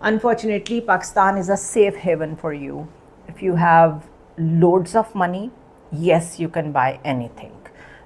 Unfortunately, Pakistan is a safe haven for you. If you have loads of money, yes, you can buy anything.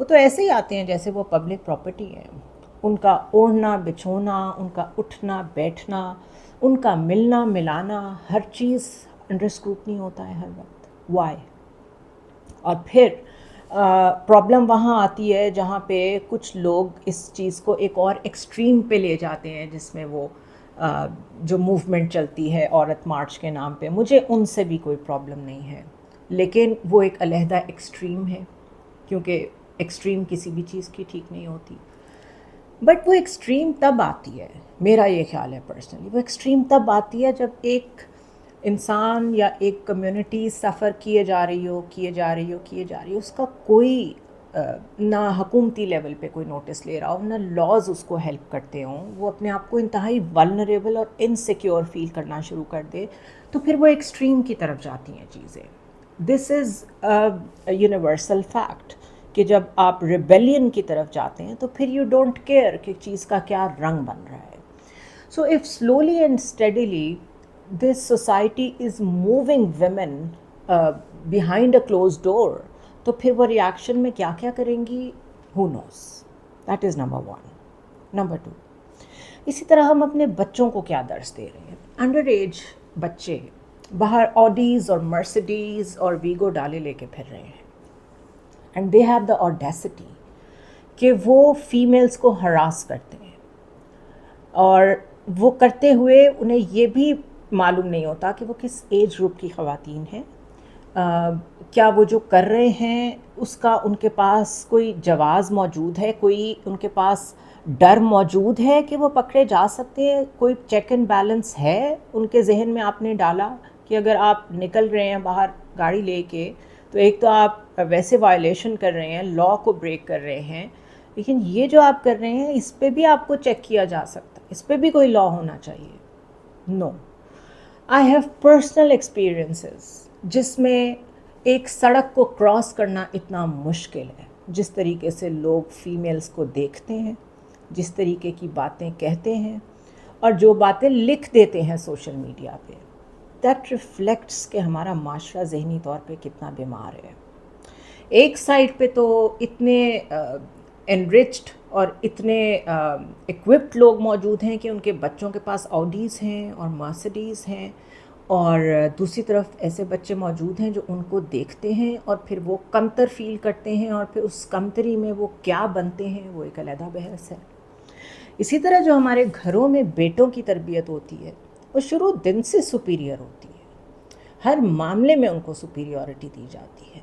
وہ تو ایسے ہی آتے ہیں جیسے وہ پبلک پراپرٹی ہیں. ان کا اوڑھنا بچھونا، ان کا اٹھنا بیٹھنا، ان کا ملنا ملانا، ہر چیز انڈر اسکروٹنی ہوتا ہے ہر وقت. وائی؟ اور پھر پرابلم وہاں آتی ہے جہاں پہ کچھ لوگ اس چیز کو ایک اور ایکسٹریم پہ لے جاتے ہیں، جس میں وہ جو موومنٹ چلتی ہے عورت مارچ کے نام پہ، مجھے ان سے بھی کوئی پرابلم نہیں ہے، لیکن وہ ایک علیحدہ ایکسٹریم ہے، کیونکہ ایکسٹریم کسی بھی چیز کی ٹھیک نہیں ہوتی. بٹ وہ ایکسٹریم تب آتی ہے، میرا یہ خیال ہے پرسنلی، وہ ایکسٹریم تب آتی ہے جب ایک انسان یا ایک کمیونٹی سفر کیے جا رہی ہو، اس کا کوئی نہ حکومتی لیول پہ کوئی نوٹس لے رہا ہو، نہ لاز اس کو ہیلپ کرتے ہوں، وہ اپنے آپ کو انتہائی ولنریبل اور انسیکیور فیل کرنا شروع کر دے، تو پھر وہ ایکسٹریم کی طرف جاتی ہیں چیزیں. دس از یونیورسل فیکٹ کہ جب آپ ریبیلین کی طرف جاتے ہیں تو پھر یو ڈونٹ کیئر کہ چیز کا کیا رنگ بن رہا ہے. So if slowly and steadily this society is moving women behind a close door, تو پھر وہ ریاکشن میں کیا کیا کریں گی، who knows. That is number 1. Number 2، اسی طرح ہم اپنے بچوں کو کیا درس دے رہے ہیں. انڈر ایج بچے باہر آڈیز اور مرسڈیز اور ویگو ڈالے لے کے پھر رہے ہیں، اینڈ دے ہیو دا آڈیسٹی کہ وہ فیمیلز کو ہراس کرتے ہیں، اور وہ کرتے ہوئے انہیں یہ بھی معلوم نہیں ہوتا کہ وہ کس ایج گروپ کی خواتین ہیں. کیا وہ جو کر رہے ہیں اس کا ان کے پاس کوئی جواز موجود ہے، کوئی ان کے پاس ڈر موجود ہے کہ وہ پکڑے جا سکتے ہیں، کوئی چیک اینڈ بیلنس ہے ان کے ذہن میں آپ نے ڈالا کہ اگر آپ نکل رہے ہیں باہر گاڑی لے کے تو ایک تو آپ ویسے وائلیشن کر رہے ہیں، لا کو بریک کر رہے ہیں، لیکن یہ جو آپ کر رہے ہیں اس پہ بھی آپ کو چیک کیا جا سکتا ہے، اس پہ بھی کوئی لا ہونا چاہیے. نو. آئی ہیو پرسنل ایکسپیرئنسز جس میں ایک سڑک کو کراس کرنا اتنا مشکل ہے، جس طریقے سے لوگ فیمیلز کو دیکھتے ہیں، جس طریقے کی باتیں کہتے ہیں، اور جو باتیں لکھ دیتے ہیں سوشل میڈیا پہ. دیٹ ریفلیکٹس کہ ہمارا معاشرہ ذہنی طور پہ کتنا بیمار ہے. ایک سائڈ پہ تو اتنے انرچڈ اور اتنے اکوپڈ لوگ موجود ہیں کہ ان کے بچوں کے پاس آڈیز ہیں اور مرسڈیز ہیں، اور دوسری طرف ایسے بچے موجود ہیں جو ان کو دیکھتے ہیں اور پھر وہ کمتر فیل کرتے ہیں، اور پھر اس کمتری میں وہ کیا بنتے ہیں وہ ایک علیحدہ بحث ہے. اسی طرح جو ہمارے گھروں میں بیٹوں کی تربیت ہوتی ہے وہ شروع دن سے سپیریئر ہوتی ہے، ہر معاملے میں ان کو سپیریورٹی دی جاتی ہے.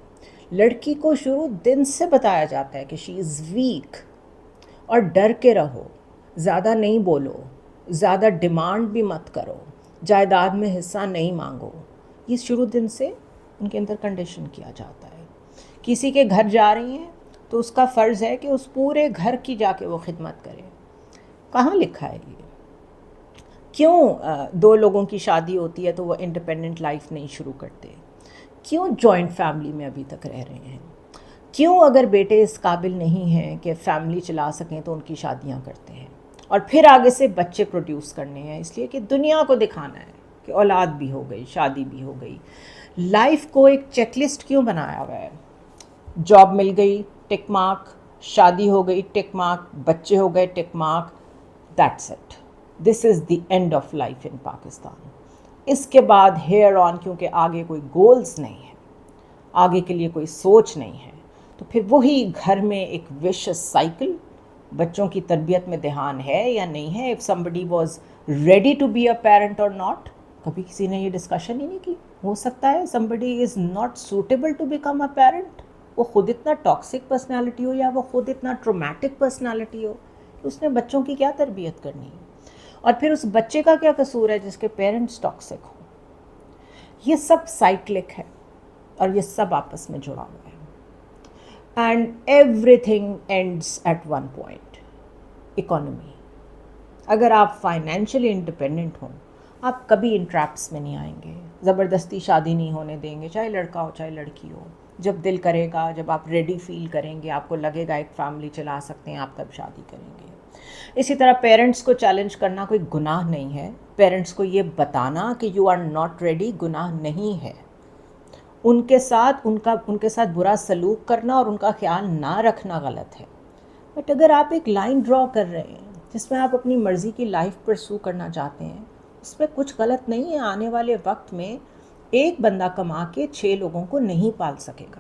لڑکی کو شروع دن سے بتایا جاتا ہے کہ شی از ویک، اور ڈر کے رہو، زیادہ نہیں بولو، زیادہ ڈیمانڈ بھی مت کرو، جائیداد میں حصہ نہیں مانگو. یہ شروع دن سے ان کے اندر کنڈیشن کیا جاتا ہے. کسی کے گھر جا رہی ہیں تو اس کا فرض ہے کہ اس پورے گھر کی جا کے وہ خدمت کرے. کہاں لکھا ہے یہ؟ کیوں دو لوگوں کی شادی ہوتی ہے تو وہ انڈیپینڈنٹ لائف نہیں شروع کرتے؟ کیوں جوائنٹ فیملی میں ابھی تک رہ رہے ہیں؟ کیوں اگر بیٹے اس قابل نہیں ہیں کہ فیملی چلا سکیں تو ان کی شادیاں کرتے ہیں، اور پھر آگے سے بچے پروڈیوس کرنے ہیں، اس لیے کہ دنیا کو دکھانا ہے کہ اولاد بھی ہو گئی، شادی بھی ہو گئی. لائف کو ایک چیک لسٹ کیوں بنایا ہوا ہے؟ جاب مل گئی، ٹک مارک، شادی ہو گئی، ٹک مارک، بچے ہو گئے، tick mark, that's it. This is the end of life in Pakistan. اس کے بعد ہیئر آن، کیونکہ آگے کوئی گولز نہیں ہے، آگے کے لیے کوئی سوچ نہیں ہے، تو پھر وہی گھر میں ایک ویشس سائیکل. بچوں کی تربیت میں دھیان ہے یا نہیں ہے؟ If somebody was ready to be a parent or not، کبھی کسی نے یہ ڈسکشن ہی نہیں کی. ہو سکتا ہے somebody is not suitable to become a parent، وہ خود اتنا ٹاکسک پرسنالٹی ہو یا وہ خود اتنا ٹرومیٹک پرسنالٹی ہو کہ اس نے بچوں کی کیا تربیت کرنی ہے، اور پھر اس بچے کا کیا قصور ہے جس کے پیرنٹس ٹاکسک ہوں. یہ سب سائیکلک ہے اور یہ سب آپس میں جڑا ہوا ہے. And every thing ends at one point. Economy. اگر آپ فائنینشلی انڈیپینڈنٹ ہوں آپ کبھی ان ٹریپس میں نہیں آئیں گے. زبردستی شادی نہیں ہونے دیں گے، چاہے لڑکا ہو چاہے لڑکی ہو. جب دل کرے گا، جب آپ ریڈی فیل کریں گے، آپ کو لگے گا ایک فیملی چلا سکتے ہیں، آپ تب شادی کریں گے. اسی طرح پیرنٹس کو چیلنج کرنا کوئی گناہ نہیں ہے. پیرنٹس کو یہ بتانا کہ یو آر ناٹ ریڈی گناہ نہیں ہے. ان کے ساتھ برا سلوک کرنا اور ان کا خیال نہ رکھنا غلط ہے. بٹ اگر آپ ایک لائن ڈرا کر رہے ہیں جس میں آپ اپنی مرضی کی لائف پرسو کرنا چاہتے ہیں، اس میں کچھ غلط نہیں ہے. آنے والے وقت میں ایک بندہ کما کے 6 لوگوں کو نہیں پال سکے گا.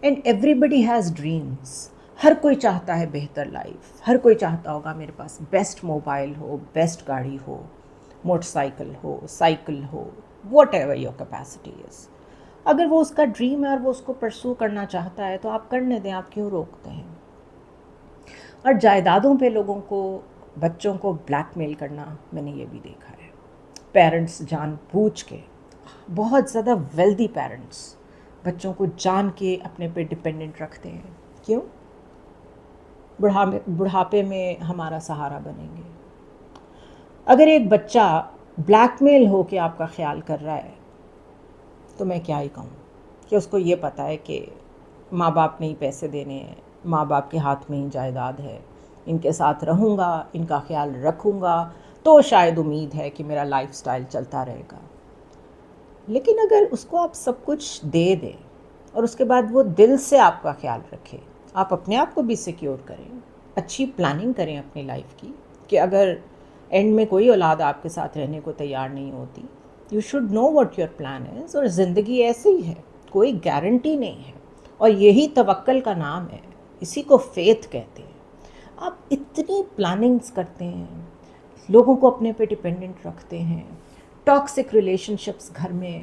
And everybody has dreams. ہر کوئی چاہتا ہے بہتر لائف. ہر کوئی چاہتا ہوگا میرے پاس بیسٹ موبائل ہو، بیسٹ گاڑی ہو، موٹر سائیکل ہو، سائیکل ہو، whatever your capacity is. اگر وہ اس کا ڈریم ہے اور وہ اس کو پرسو کرنا چاہتا ہے تو آپ کرنے دیں، آپ کیوں روکتے ہیں؟ اور جائیدادوں پہ لوگوں کو، بچوں کو بلیک میل کرنا میں نے یہ بھی دیکھا ہے. پیرنٹس جان بوجھ کے، بہت زیادہ ویلدی پیرنٹس بچوں کو جان کے اپنے پہ ڈپینڈنٹ رکھتے ہیں. کیوں؟ بڑھاپے میں ہمارا سہارا بنیں گے. اگر ایک بچہ بلیک میل ہو کے آپ کا خیال کر رہا ہے تو میں کیا ہی کہوں کہ اس کو یہ پتہ ہے کہ ماں باپ نے ہی پیسے دینے ہیں، ماں باپ کے ہاتھ میں ہی جائیداد ہے، ان کے ساتھ رہوں گا، ان کا خیال رکھوں گا تو شاید امید ہے کہ میرا لائف سٹائل چلتا رہے گا. لیکن اگر اس کو آپ سب کچھ دے دیں اور اس کے بعد وہ دل سے آپ کا خیال رکھے، آپ اپنے آپ کو بھی سیکیور کریں، اچھی پلاننگ کریں اپنی لائف کی کہ اگر اینڈ میں کوئی اولاد آپ کے ساتھ رہنے کو تیار نہیں ہوتی، you should know what your plan is. اور زندگی ایسے ہی ہے، کوئی گارنٹی نہیں ہے، اور یہی توکل کا نام ہے، اسی کو فیتھ کہتے ہیں. آپ اتنی پلاننگز کرتے ہیں، لوگوں کو اپنے پہ ڈپینڈنٹ رکھتے ہیں، ٹاکسک ریلیشن شپس گھر میں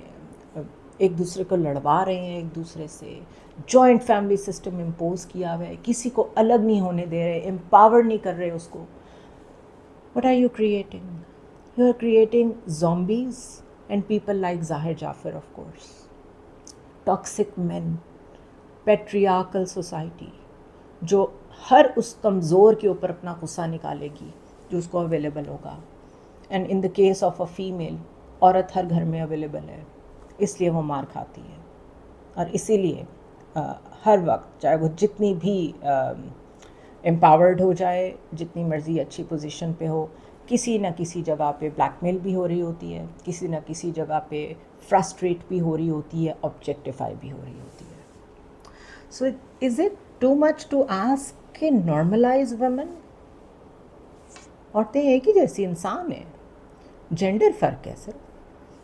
ایک دوسرے کو لڑوا رہے ہیں، ایک دوسرے سے جوائنٹ فیملی سسٹم امپوز کیا ہوا ہے، کسی کو الگ نہیں ہونے دے رہے، امپاور نہیں کر رہے اس کو. What are you creating? You are creating zombies and people like Zahir Jafar, of course. Toxic men, patriarchal society, جو ہر اس کمزور کے اوپر اپنا غصہ نکالے گی جو اس کو اویلیبل ہوگا. And in the case of a female, عورت ہر گھر میں اویلیبل ہے، اس لیے وہ مار کھاتی ہے. اور اسی لیے ہر وقت چاہے وہ جتنی بھی امپاورڈ ہو جائے، جتنی مرضی اچھی پوزیشن پہ ہو، کسی نہ کسی جگہ پہ بلیک میل بھی ہو رہی ہوتی ہے، کسی نہ کسی جگہ پہ فرسٹریٹ بھی ہو رہی ہوتی ہے، آبجیکٹیفائی بھی ہو رہی ہوتی ہے. So is it too much to ask کہ نارملائز ویمن؟ عورتیں ایک ہی جیسی انسان ہیں، جینڈر فرق ہے صرف.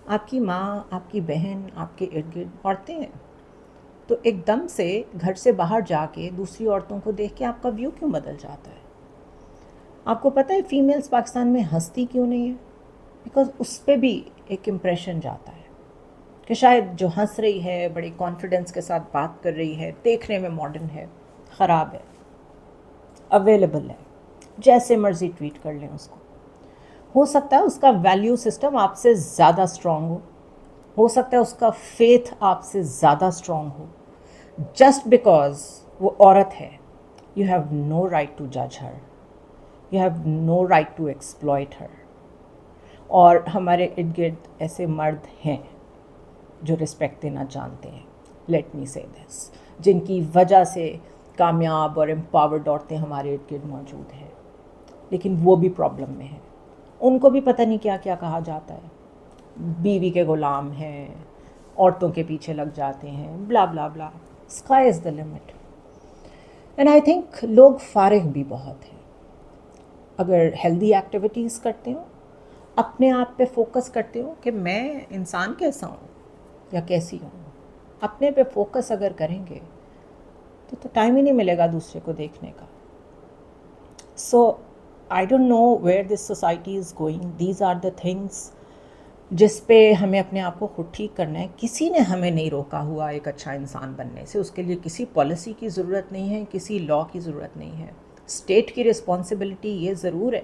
آپ کی ماں، آپ کی بہن، آپ کے ارد گرد عورتیں ہیں، تو ایک دم سے گھر سے باہر جا کے دوسری عورتوں کو دیکھ کے آپ کا ویو کیوں بدل جاتا ہے؟ آپ کو پتہ ہے فیمیلز پاکستان میں ہنستی کیوں نہیں ہے؟ بیکاز اس پہ بھی ایک امپریشن جاتا ہے کہ شاید جو ہنس رہی ہے، بڑی کانفیڈنس کے ساتھ بات کر رہی ہے، دیکھنے میں ماڈرن ہے، خراب ہے، اویلیبل ہے، جیسے مرضی ٹویٹ کر لیں اس کو. ہو سکتا ہے اس کا ویلیو سسٹم آپ سے زیادہ اسٹرانگ ہو سکتا ہے اس کا فیتھ آپ سے زیادہ اسٹرانگ ہو. جسٹ بیکاز وہ عورت ہے، you have no right to جج her, you have no right to exploit her. اور ہمارے ارد گرد ایسے مرد ہیں جو رسپیکٹ دینا جانتے ہیں، لیٹ می سے دس، جن کی وجہ سے کامیاب اور امپاورڈ عورتیں ہمارے ارد گرد موجود ہیں، لیکن وہ بھی پرابلم میں ہیں. ان کو بھی پتہ نہیں کیا کیا کہا جاتا ہے، بیوی کے غلام ہیں، عورتوں کے پیچھے لگ جاتے ہیں، بلا بلا بلا. Sky is the limit. And I think لوگ فارغ بھی بہت ہیں. اگر ہیلدی ایکٹیویٹیز کرتے ہوں، اپنے آپ پہ فوکس کرتے ہوں کہ میں انسان کیسا ہوں یا کیسی ہوں، اپنے پہ فوکس اگر کریں گے تو ٹائم ہی نہیں ملے گا دوسرے کو دیکھنے کا. So I don't know where this society is going. These are the things جس پہ ہمیں اپنے آپ کو خود ٹھیک کرنا ہے. کسی نے ہمیں نہیں روکا ہوا ایک اچھا انسان بننے سے. اس کے لیے کسی پالیسی کی ضرورت نہیں ہے، کسی لاء کی ضرورت نہیں ہے. اسٹیٹ کی رسپانسبلٹی یہ ضرور ہے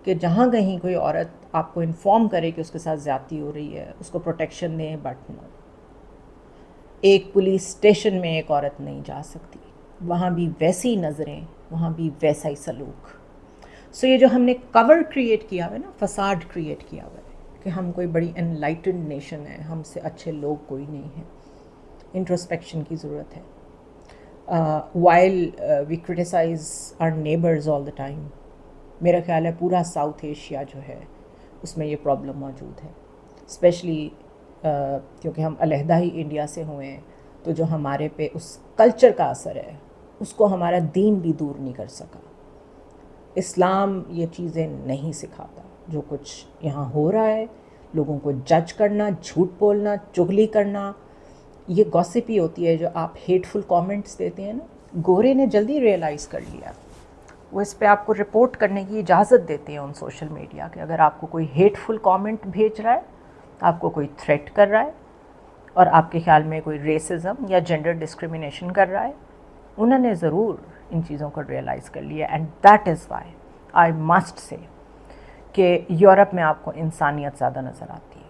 کہ جہاں کہیں کوئی عورت آپ کو انفارم کرے کہ اس کے ساتھ زیادتی ہو رہی ہے، اس کو پروٹیکشن دیں. بٹ نو، ایک پولیس اسٹیشن میں ایک عورت نہیں جا سکتی، وہاں بھی ویسی نظریں، وہاں بھی ویسا ہی سلوک. سو یہ جو ہم نے کور کریٹ کیا ہوا ہے نا، فساد کریٹ کیا ہوا ہے کہ ہم کوئی بڑی انلائٹنڈ نیشن ہے، ہم سے اچھے لوگ کوئی نہیں ہیں. انٹروسپیکشن کی ضرورت ہے. While we criticize our neighbours all the time, میرا خیال ہے پورا ساؤتھ ایشیا جو ہے اس میں یہ پرابلم موجود ہے. اسپیشلی کیونکہ ہم علیحدہ ہی انڈیا سے ہوئے ہیں، تو جو ہمارے پہ اس کلچر کا اثر ہے اس کو ہمارا دین بھی دور نہیں کر سکا. اسلام یہ چیزیں نہیں سکھاتا. جو کچھ یہاں ہو رہا ہے، لوگوں کو جج کرنا، جھوٹ بولنا، چغلی کرنا، یہ گوسپ ہی ہوتی ہے. جو آپ ہیٹفل کامنٹس دیتے ہیں نا، گورے نے جلدی ریئلائز کر لیا. وہ اس پہ آپ کو رپورٹ کرنے کی اجازت دیتے ہیں ان سوشل میڈیا کہ اگر آپ کو کوئی ہیٹفل کامنٹ بھیج رہا ہے، آپ کو کوئی تھریٹ کر رہا ہے اور آپ کے خیال میں کوئی ریسزم یا جینڈر ڈسکریمنیشن کر رہا ہے، انہوں نے ضرور ان چیزوں کو ریئلائز کر لیا. And that is why I must سے کہ یورپ میں آپ کو انسانیت زیادہ نظر آتی ہے.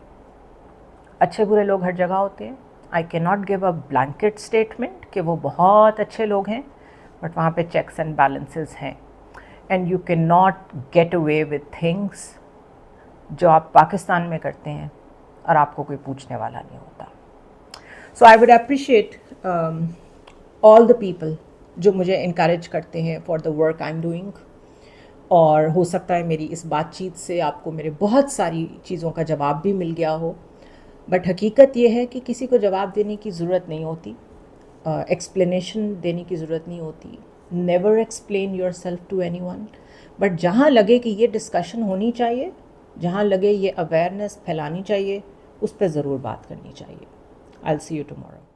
اچھے برے لوگ ہر جگہ ہوتے ہیں. I can not give a blanket statement کہ وہ بہت اچھے لوگ ہیں، بٹ وہاں پہ چیکس اینڈ بیلنسز ہیں. And you can not get away with things جو آپ پاکستان میں کرتے ہیں اور آپ کو کوئی پوچھنے والا نہیں ہوتا. So I would appreciate all the people جو مجھے انکریج کرتے ہیں for the work I am doing. اور ہو سکتا ہے میری اس بات چیت سے آپ کو میرے بہت ساری چیزوں کا جواب بھی مل گیا ہو، بٹ حقیقت یہ ہے کہ کسی کو جواب دینے کی ضرورت نہیں ہوتی، ایکسپلینیشن دینے کی ضرورت نہیں ہوتی. Never explain yourself to anyone, but جہاں لگے کہ یہ ڈسکشن ہونی چاہیے، جہاں لگے یہ اویئرنیس پھیلانی چاہیے، اس پہ ضرور بات کرنی چاہیے. I'll see you tomorrow.